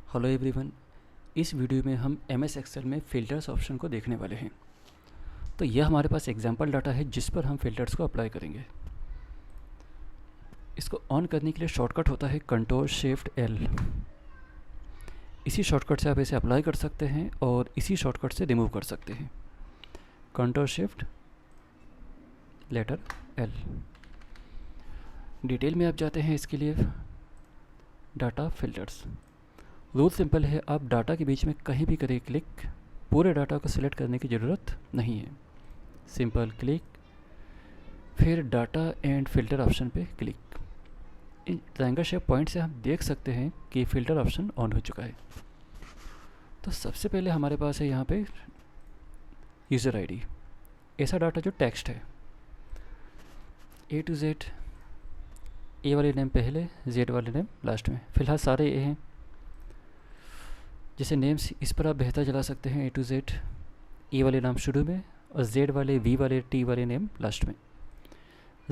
Hello everyone. इस video में हम एमएस एक्सेल में फ़िल्टर्स ऑप्शन को देखने वाले हैं। तो यह हमारे पास एग्जांपल डाटा है जिस पर हम फ़िल्टर्स को अप्लाई करेंगे। इसको ऑन करने के लिए शॉर्टकट होता है Ctrl+Shift+L। इसी शॉर्टकट से आप इसे अप्लाई कर सकते हैं और इसी शॉर्टकट से रिमूव कर सकते हैं। Ctrl+Shift+L। डिटेल में आप जाते हैं इसके लिए डाटा फ़िल्टर्स। रूल सिंपल है, आप डाटा के बीच में कहीं भी करें क्लिक, पूरे डाटा को सिलेक्ट करने की ज़रूरत नहीं है। सिंपल क्लिक, फिर डाटा एंड फ़िल्टर ऑप्शन पे click. In triangle shape point से हम देख सकते हैं कि फ़िल्टर ऑप्शन ऑन हो चुका है। तो सबसे पहले हमारे पास है यहाँ पे यूज़र आईडी, ऐसा डाटा जो टेक्स्ट है, A to Z, ए वाले नेम पहले, Z वाले नेम लास्ट में। फ़िलहाल सारे ए हैं। जैसे नेम्स इस पर आप बेहतर चला सकते हैं, A to Z, ए वाले नाम शुरू में और Z वाले, V वाले, T वाले नेम लास्ट में।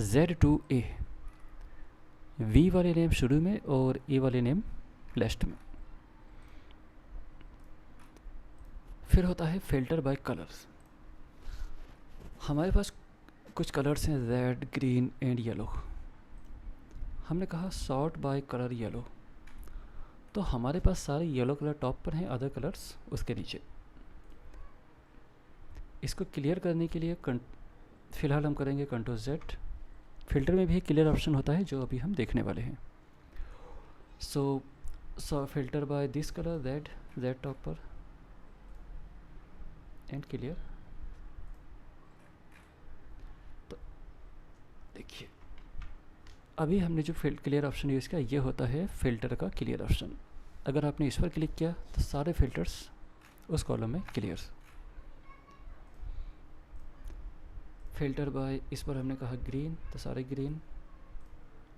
Z to A, V वाले नेम शुरू में और A वाले नेम लास्ट में। फिर होता है फ़िल्टर बाय कलर्स। हमारे पास कुछ कलर्स हैं, रेड, ग्रीन एंड येलो। हमने कहा सॉर्ट बाय कलर येलो, तो हमारे पास सारे येलो कलर टॉप पर हैं, अदर कलर्स उसके नीचे। इसको क्लियर करने के लिए फ़िलहाल हम करेंगे Ctrl+Z। फ़िल्टर में भी क्लियर ऑप्शन होता है जो अभी हम देखने वाले हैं। So filter by this colour, red top पर एंड क्लियर। तो देखिए अभी हमने जो क्लियर ऑप्शन यूज़ किया ये होता है फ़िल्टर का क्लियर ऑप्शन। अगर आपने इस पर क्लिक किया तो सारे फ़िल्टर्स उस कॉलम में क्लियर। फ़िल्टर बाय, इस पर हमने कहा ग्रीन तो सारे ग्रीन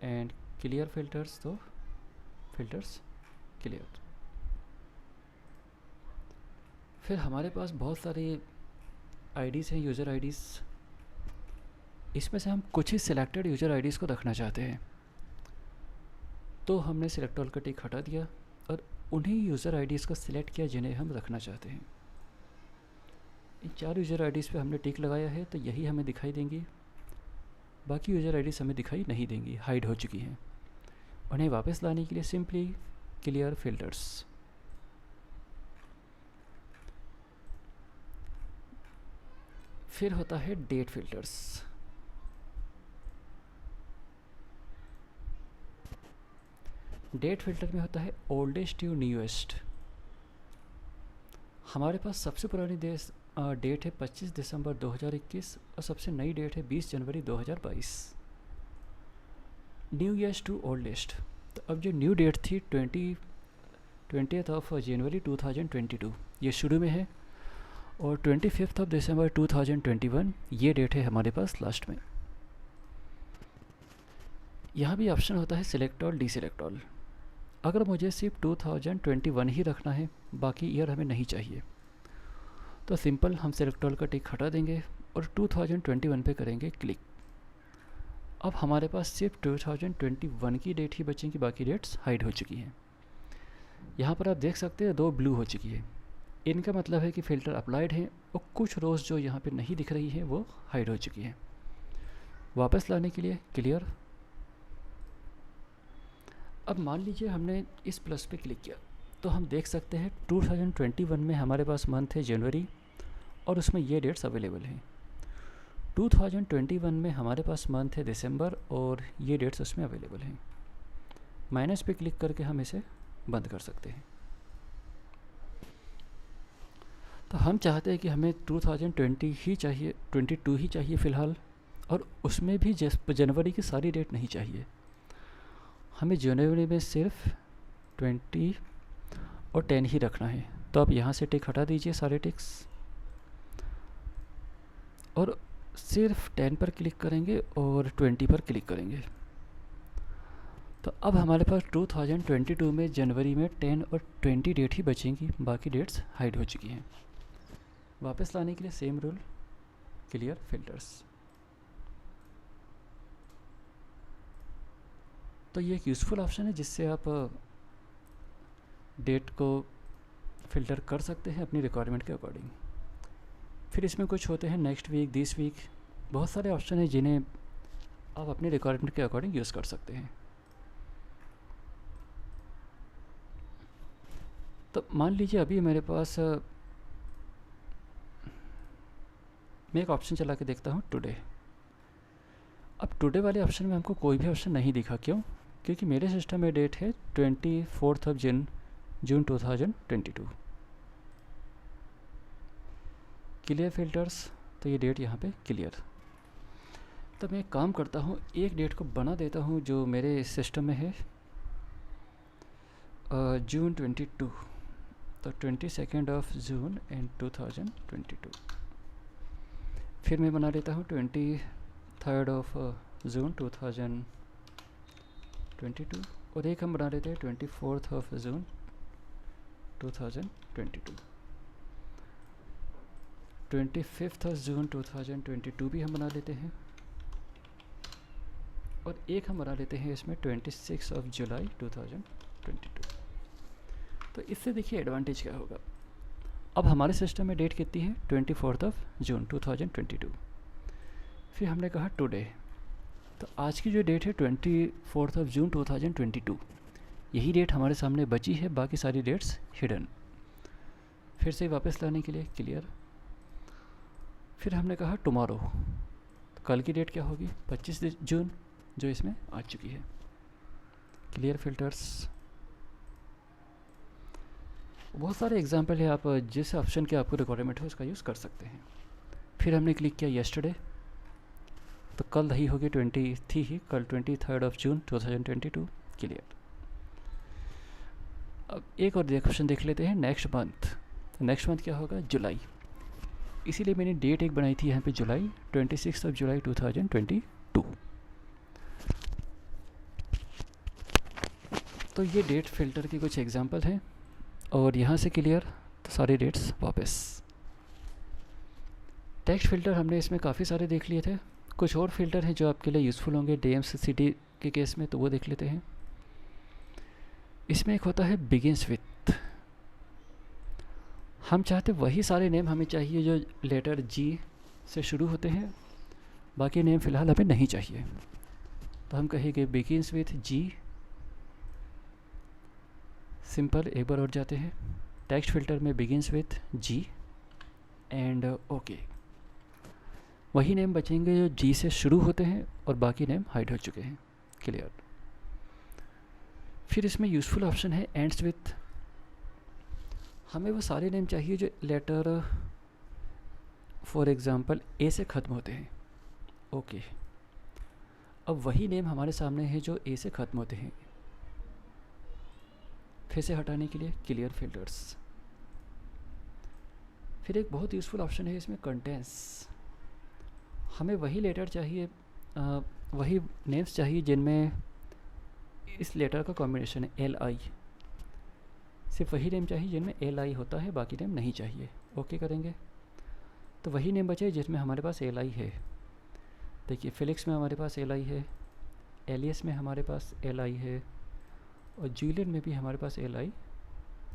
एंड क्लियर फ़िल्टर्स, तो फ़िल्टर्स क्लियर। फिर हमारे पास बहुत सारे आईडीज़ हैं, यूज़र आईडीज़। इसमें से हम कुछ ही सिलेक्टेड यूज़र आईडीज़ को रखना चाहते हैं, तो हमने सिलेक्ट ऑल का टिक हटा दिया और उन्हीं यूज़र आईडीज़ को सिलेक्ट किया जिन्हें हम रखना चाहते हैं। इन 4 यूज़र आईडीज़ पे हमने टिक लगाया है, तो यही हमें दिखाई देंगी। बाकी यूज़र आईडीज़ हमें दिखाई नहीं देंगी, हाइड हो चुकी हैं। उन्हें वापस लाने के लिए सिंपली क्लियर फ़िल्टर्स। फिर होता है डेट फ़िल्टर्स। डेट फ़िल्टर में होता है ओल्डेस्ट टू न्यूएस्ट। हमारे पास सबसे पुरानी डेट है 25 दिसंबर 2021 और सबसे नई डेट है 20 जनवरी 2022। न्यूएस्ट टू ओल्डेस्ट, तो अब जो न्यू डेट थी 20th ऑफ जनवरी 2022 ये शुरू में है, और 25th ऑफ दिसंबर 2021 ये डेट है हमारे पास लास्ट में। यहाँ भी ऑप्शन होता है सिलेक्ट ऑल, डीसिलेक्ट ऑल। अगर मुझे सिर्फ 2021 ही रखना है, बाकी ईयर हमें नहीं चाहिए, तो सिंपल हम सिलेक्ट ऑल का टिक हटा देंगे और 2021 पे करेंगे क्लिक। अब हमारे पास सिर्फ 2021 की डेट ही बचेंगी, बाकी डेट्स हाइड हो चुकी हैं। यहाँ पर आप देख सकते हैं 2 ब्लू हो चुकी है, इनका मतलब है कि फ़िल्टर अप्लाइड है और कुछ रोज़ जो यहाँ पे नहीं दिख रही हैं वो हाइड हो चुकी हैं। वापस लाने के लिए क्लियर। अब मान लीजिए हमने इस प्लस पे क्लिक किया, तो हम देख सकते हैं 2021 में हमारे पास मंथ है जनवरी और उसमें ये डेट्स अवेलेबल हैं। 2021 में हमारे पास मंथ है दिसंबर और ये डेट्स उसमें अवेलेबल हैं। माइनस पे क्लिक करके हम इसे बंद कर सकते हैं। तो हम चाहते हैं कि हमें 2020 ही चाहिए, 22 ही चाहिए फ़िलहाल, और उसमें भी जनवरी की सारी डेट नहीं चाहिए। हमें जनवरी में सिर्फ 20 और 10 ही रखना है, तो आप यहाँ से टिक हटा दीजिए सारे टिक्स और सिर्फ 10 पर क्लिक करेंगे और 20 पर क्लिक करेंगे। तो अब हमारे पास 2022 में जनवरी में 10 और 20 डेट ही बचेंगी, बाकी डेट्स हाइड हो चुकी हैं। वापस लाने के लिए सेम रूल, क्लियर फ़िल्टर्स। तो ये एक यूज़फुल ऑप्शन है जिससे आप डेट को फ़िल्टर कर सकते हैं अपनी रिक्वायरमेंट के अकॉर्डिंग। फिर इसमें कुछ होते हैं नेक्स्ट वीक, दिस वीक, बहुत सारे ऑप्शन हैं जिन्हें आप अपनी रिक्वायरमेंट के अकॉर्डिंग यूज़ कर सकते हैं। तो मान लीजिए अभी मेरे पास मैं एक ऑप्शन चला के देखता हूँ टुडे। अब टुडे वाले ऑप्शन में हमको कोई भी ऑप्शन नहीं दिखा, क्यों? क्योंकि मेरे सिस्टम में डेट है 24 जून 2022। क्लियर फिल्टर्स, तो ये डेट यहाँ पे क्लियर। तो मैं एक काम करता हूँ, एक डेट को बना देता हूँ जो मेरे सिस्टम में है जून 22, तो 22 जून इन 2022। फिर मैं बना लेता हूँ 23 जून 2022, और एक हम बना लेते हैं 24 जून 2022। 25 जून 2022 भी हम बना लेते हैं, और एक हम बना लेते हैं इसमें 26 जुलाई 2022। तो इससे देखिए एडवांटेज क्या होगा। अब हमारे सिस्टम में डेट कितनी है? 24 जून 2022। फिर हमने कहा टुडे, तो आज की जो डेट है 24 जून 2022, यही डेट हमारे सामने बची है, बाकी सारी डेट्स हिडन। फिर से वापस लाने के लिए क्लियर। फिर हमने कहा टुमारो, तो कल की डेट क्या होगी? 25 जून, जो इसमें आ चुकी है। Clear filters. बहुत सारे एग्जांपल है, आप जिस ऑप्शन के आपको रिक्वायरमेंट हो उसका यूज़ कर सकते हैं। फिर हमने क्लिक किया यस्टरडे, तो कल ही होगी 20 थी ही, कल 23 जून 2022। क्लियर। अब एक और ऑप्शन देख लेते हैं नेक्स्ट मंथ। तो नेक्स्ट मंथ क्या होगा? जुलाई। इसीलिए मैंने डेट एक बनाई थी यहाँ पे जुलाई, 26 जुलाई 2022। तो ये डेट फिल्टर की कुछ एग्जांपल हैं, और यहाँ से क्लियर, तो सारी डेट्स वापस। टेक्स्ट फ़िल्टर हमने इसमें काफ़ी सारे देख लिए थे। कुछ और फिल्टर हैं जो आपके लिए यूज़फुल होंगे DMCCD के केस में, तो वो देख लेते हैं। इसमें एक होता है बिगिंस विथ। हम चाहते वही सारे नेम हमें चाहिए जो लेटर G से शुरू होते हैं, बाकी नेम फ़िलहाल हमें नहीं चाहिए। तो हम कहेंगे बिगिंस विथ G, सिंपल। एक बार और जाते हैं, टेक्स्ट फिल्टर में begins with G and okay. वही नेम बचेंगे जो G से शुरू होते हैं और बाकी नेम हाइड हो चुके हैं। क्लियर। फिर इसमें यूज़फुल ऑप्शन है एंड्स विथ। हमें वो सारे नेम चाहिए जो लेटर फॉर एग्ज़ाम्पल A से ख़त्म होते हैं। ओके। अब वही नेम हमारे सामने है जो A से ख़त्म होते हैं। फिर से हटाने के लिए क्लियर फिल्टर्स। फिर एक बहुत यूज़फुल ऑप्शन है इसमें कंटेंट्स। हमें वही लेटर चाहिए, वही नेम्स चाहिए जिनमें इस लेटर का कॉम्बिनेशन है LI। सिर्फ वही नेम चाहिए जिनमें LI होता है, बाकी नेम नहीं चाहिए। ओके करेंगे तो वही नेम बचे जिसमें हमारे पास LI है। देखिए फिलिक्स में हमारे पास LI है, एलियस में हमारे पास LI है, और जूलियन में भी हमारे पास LI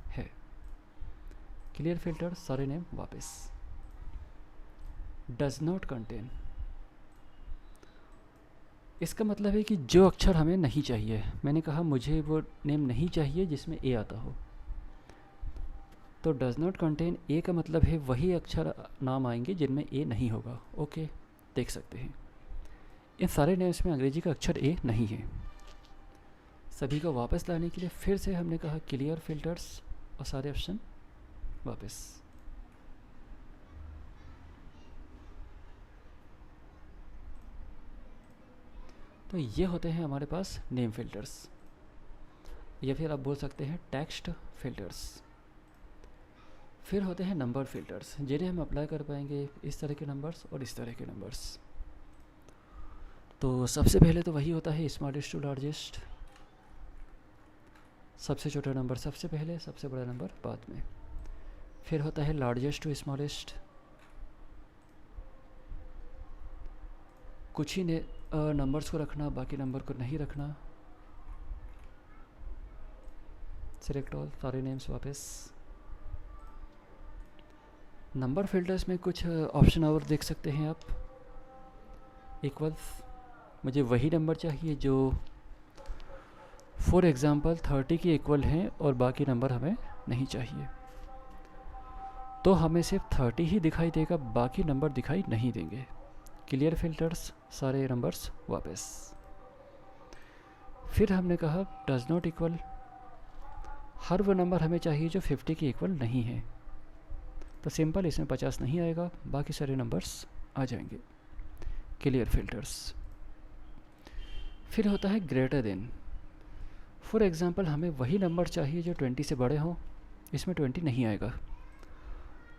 है। क्लियर फिल्टर, सारे नेम वापस। डज नॉट कंटेन, इसका मतलब है कि जो अक्षर हमें नहीं चाहिए। मैंने कहा मुझे वो नेम नहीं चाहिए जिसमें A आता हो, तो डज नॉट कंटेन A का मतलब है वही अक्षर नाम आएंगे जिनमें A नहीं होगा। ओके, देख सकते हैं इन सारे नेम्स में अंग्रेजी का अक्षर A नहीं है। सभी को वापस लाने के लिए फिर से हमने कहा क्लियर फिल्टर्स और सारे ऑप्शन वापस। तो ये होते हैं हमारे पास नेम फिल्टर्स, या फिर आप बोल सकते हैं टेक्स्ट फिल्टर्स। फिर होते हैं नंबर फिल्टर्स, जिन्हें हम अप्लाई कर पाएंगे इस तरह के नंबर्स और इस तरह के नंबर्स। तो सबसे पहले तो वही होता है स्मॉलेस्ट टू लार्जेस्ट। सबसे छोटा नंबर सबसे पहले, सबसे बड़ा नंबर बाद में। फिर होता है लार्जेस्ट टू स्मॉलेस्ट। कुछ ही नंबर्स को रखना, बाकी नंबर को नहीं रखना। सिलेक्ट ऑल, सारे नेम्स वापस। नंबर फिल्टर्स में कुछ ऑप्शन और देख सकते हैं आप। इक्वल्स, मुझे वही नंबर चाहिए जो फॉर एग्ज़ाम्पल 30 के इक्वल हैं और बाकी नंबर हमें नहीं चाहिए, तो हमें सिर्फ 30 ही दिखाई देगा, बाकी नंबर दिखाई नहीं देंगे। क्लियर फिल्टर्स, सारे नंबर्स वापस। फिर हमने कहा डज नॉट इक्वल, हर वो नंबर हमें चाहिए जो 50 के इक्वल नहीं है, तो सिंपल इसमें 50 नहीं आएगा, बाकी सारे नंबर्स आ जाएंगे। Clear filters. फिर होता है ग्रेटर देन। फॉर एग्ज़ाम्पल हमें वही नंबर चाहिए जो 20 से बड़े हों, इसमें 20 नहीं आएगा,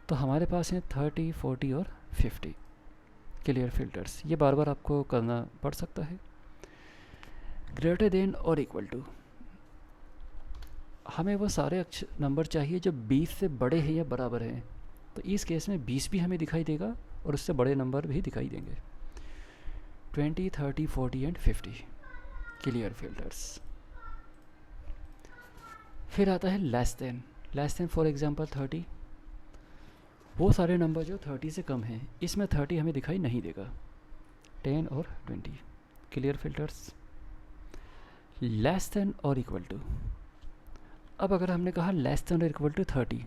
तो हमारे पास हैं 30, 40 और 50। क्लियर फिल्टर्स, ये बार बार आपको करना पड़ सकता है। ग्रेटर देन और इक्वल टू, हमें वो सारे नंबर चाहिए जो 20 से बड़े हैं या बराबर हैं, तो इस केस में 20 भी हमें दिखाई देगा और उससे बड़े नंबर भी दिखाई देंगे। 20, 30, 40 एंड 50। Clear filters. फिर आता है less than. Less than for example 30, वो सारे नंबर जो 30 से कम हैं, इसमें 30 हमें दिखाई नहीं देगा। 10 और 20। Clear filters. लेस देन और इक्वल टू, अब अगर हमने कहा लेस देन और इक्वल टू 30,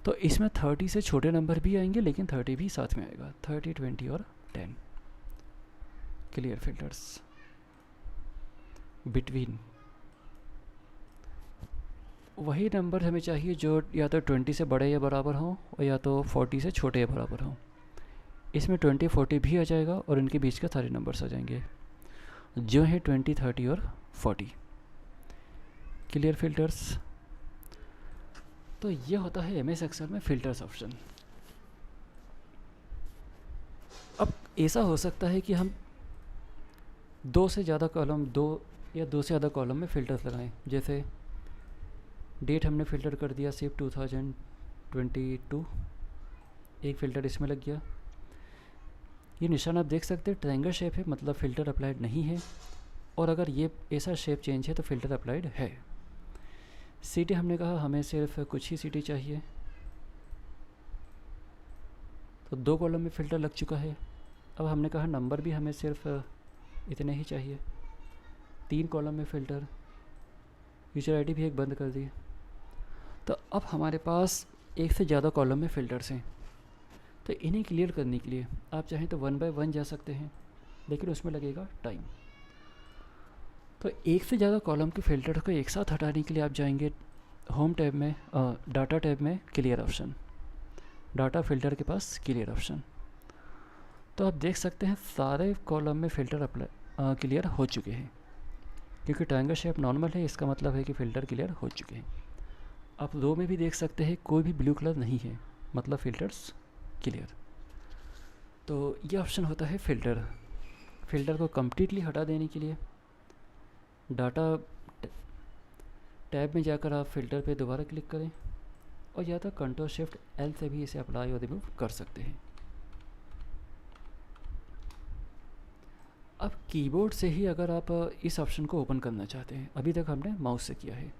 तो इसमें 30 से छोटे नंबर भी आएंगे लेकिन 30 भी साथ में आएगा। 30, 20 और 10। Clear filters. बिटवीन, वही नंबर हमें चाहिए जो या तो 20 से बड़े या बराबर हों और या तो 40 से छोटे या बराबर हों, इसमें 20, 40 भी आ जाएगा और इनके बीच के सारे नंबर्स आ जाएंगे जो है 20, 30 और 40। Clear filters. तो ये होता है MS एक्सेल में फिल्टर्स ऑप्शन। अब ऐसा हो सकता है कि हम दो से ज़्यादा कॉलम में फ़िल्टर्स लगाएं। जैसे डेट हमने फ़िल्टर कर दिया सिर्फ 2022, एक फ़िल्टर इसमें लग गया। ये निशान आप देख सकते हैं, ट्रायंगल शेप है, मतलब फ़िल्टर अप्लाइड नहीं है, और अगर ये ऐसा शेप चेंज है तो फ़िल्टर अप्लाइड है। सिटी हमने कहा हमें सिर्फ कुछ ही सिटी चाहिए, तो 2 कॉलम में फ़िल्टर लग चुका है। अब हमने कहा नंबर भी हमें सिर्फ इतने ही चाहिए, 3 कॉलम में फ़िल्टर। यूजर आईडी भी एक बंद कर दी। तो अब हमारे पास एक से ज़्यादा कॉलम में फ़िल्टर्स हैं, तो इन्हें क्लियर करने के लिए आप चाहें तो 1 बाय 1 जा सकते हैं, लेकिन उसमें लगेगा टाइम। तो एक से ज़्यादा कॉलम के फ़िल्टर को एक साथ हटाने के लिए आप जाएंगे होम टैब में, डाटा टैब में क्लियर ऑप्शन, डाटा फ़िल्टर के पास क्लियर ऑप्शन। तो आप देख सकते हैं सारे कॉलम में फ़िल्टर क्लियर हो चुके हैं, क्योंकि ट्रायंगल शेप नॉर्मल है, इसका मतलब है कि फ़िल्टर क्लियर हो चुके हैं। आप रो में भी देख सकते हैं कोई भी ब्लू कलर नहीं है, मतलब फ़िल्टर्स क्लियर। तो ये ऑप्शन होता है फ़िल्टर। फ़िल्टर को कम्प्लीटली हटा देने के लिए डाटा टैब में जाकर आप फ़िल्टर पे दोबारा क्लिक करें, और या तो Ctrl+Shift+L से भी इसे अप्लाई और रिमूव कर सकते हैं। अब कीबोर्ड से ही अगर आप इस ऑप्शन को ओपन करना चाहते हैं, अभी तक हमने माउस से किया है,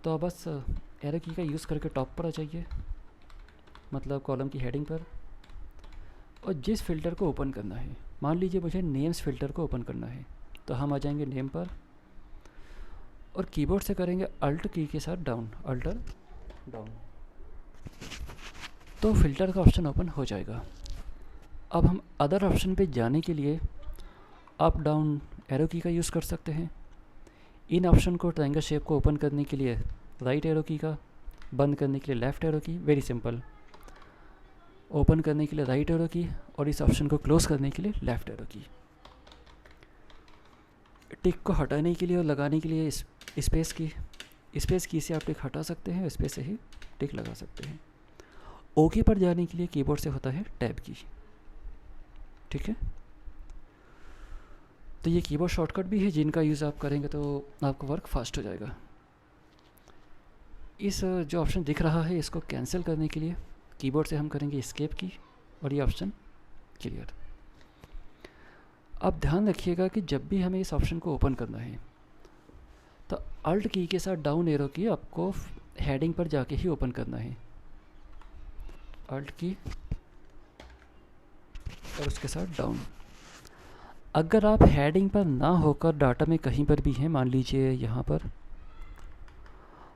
तो आप बस एरो की का यूज़ करके टॉप पर आ जाइए, मतलब कॉलम की हेडिंग पर, और जिस फ़िल्टर को ओपन करना है, मान लीजिए मुझे नेम्स फ़िल्टर को ओपन करना है, तो हम आ जाएंगे नेम पर और कीबोर्ड से करेंगे अल्ट की के साथ डाउन, अल्टर डाउन, तो फ़िल्टर का ऑप्शन ओपन हो जाएगा। अब हम अदर ऑप्शन पे जाने के लिए अप डाउन एरो की का यूज़ कर सकते हैं। इन ऑप्शन को ट्रायंगल शेप को ओपन करने के लिए राइट एरो की का, बंद करने के लिए लेफ़्ट एरो की, वेरी सिंपल। ओपन करने के लिए राइट एरो की और इस ऑप्शन को क्लोज़ करने के लिए लेफ़्ट एरो की। टिक को हटाने के लिए और लगाने के लिए स्पेस की से आप टिक हटा सकते हैं, स्पेस से ही टिक लगा सकते हैं। ओके पर जाने के लिए कीबोर्ड से होता है टैब की, ठीक है। तो ये कीबोर्ड शॉर्टकट भी है, जिनका यूज़ आप करेंगे तो आपका वर्क फास्ट हो जाएगा। इस जो ऑप्शन दिख रहा है, इसको कैंसिल करने के लिए कीबोर्ड से हम करेंगे एस्केप की और ये ऑप्शन क्लियर। अब ध्यान रखिएगा कि जब भी हमें इस ऑप्शन को ओपन करना है, तो तो अल्ट की के साथ डाउन एरो की आपको हेडिंग पर जाके ही ओपन करना है, अल्ट की और उसके साथ डाउन। अगर आप हेडिंग पर ना होकर डाटा में कहीं पर भी हैं, मान लीजिए यहाँ पर,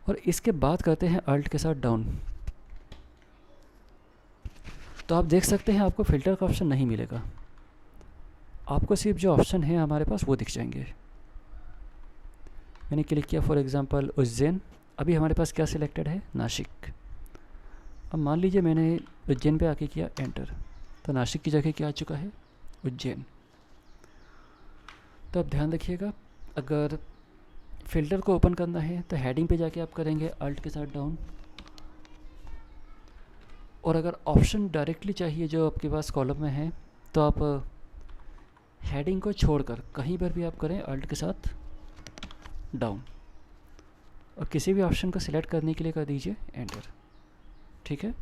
और इसके बाद करते हैं अल्ट के साथ डाउन, तो आप देख सकते हैं आपको फ़िल्टर का ऑप्शन नहीं मिलेगा, आपको सिर्फ जो ऑप्शन है हमारे पास वो दिख जाएंगे। मैंने क्लिक किया फॉर एग्ज़ाम्पल उज्जैन, अभी हमारे पास क्या सिलेक्टेड है, नासिक। अब मान लीजिए मैंने उज्जैन पे आके किया एंटर, तो नासिक की जगह क्या आ चुका है, उज्जैन। तो अब ध्यान रखिएगा, अगर फ़िल्टर को ओपन करना है तो हेडिंग पे जाके आप करेंगे अल्ट के साथ डाउन, और अगर ऑप्शन डायरेक्टली चाहिए जो आपके पास कॉलम में है तो आप हेडिंग को छोड़कर कहीं पर भी आप करें अल्ट के साथ डाउन, और किसी भी ऑप्शन को सिलेक्ट करने के लिए कर दीजिए एंटर। ठीक है,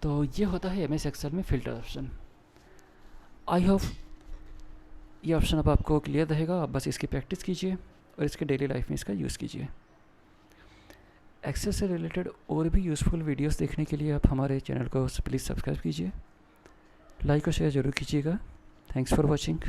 तो ये होता है एमएस एक्सेल में फ़िल्टर ऑप्शन। आई होप ये ऑप्शन अब आपको क्लियर रहेगा, आप बस इसकी प्रैक्टिस कीजिए और इसके डेली लाइफ में इसका यूज़ कीजिए। एक्सेल से रिलेटेड और भी यूज़फुल वीडियोस देखने के लिए आप हमारे चैनल को प्लीज़ सब्सक्राइब कीजिए, लाइक और शेयर ज़रूर कीजिएगा। Thanks for watching.